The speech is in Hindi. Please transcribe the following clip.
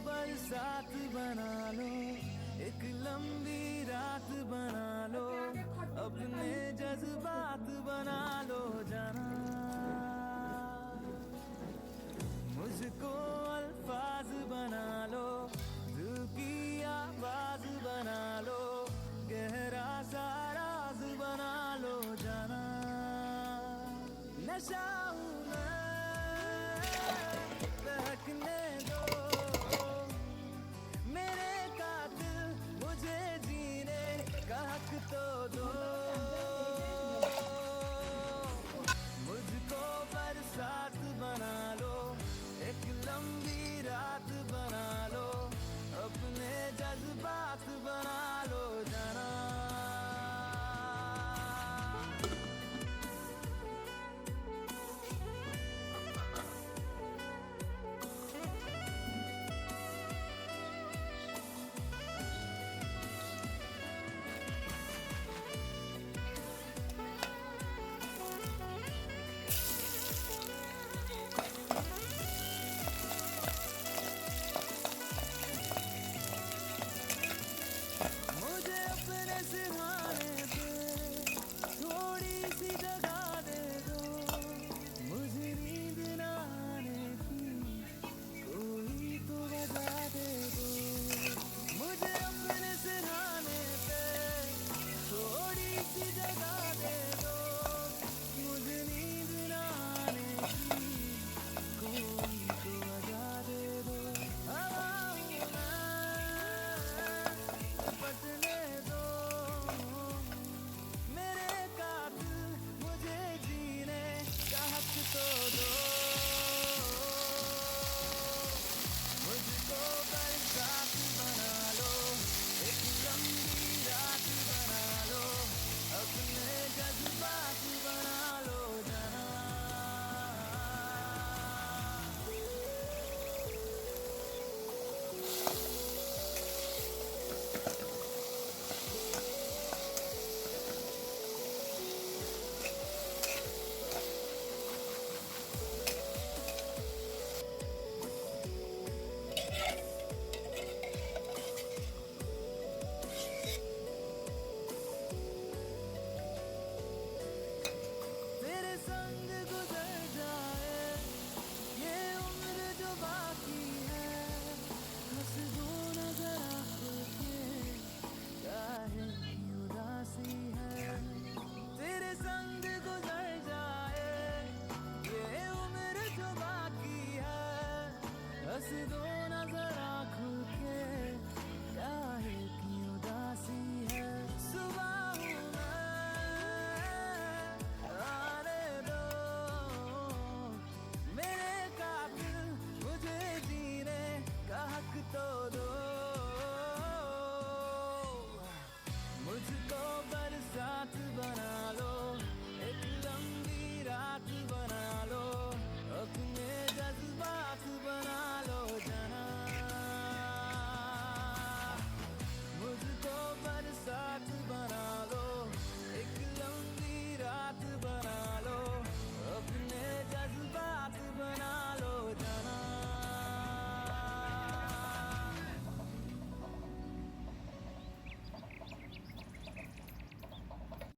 बरसात बना लो, एक लंबी रात बना लो, अपने जज्बात बना लो जाना। मुझको अल्फाज बना लो, दिल की आवाज बना लो, गहरा सा राज बना लो जाना। नशा हूँ मैं, बहकने दो मेरे कातिल, मुझे जीने का हक तो दो। मुझको बरसात बना लो, एक लंबी रात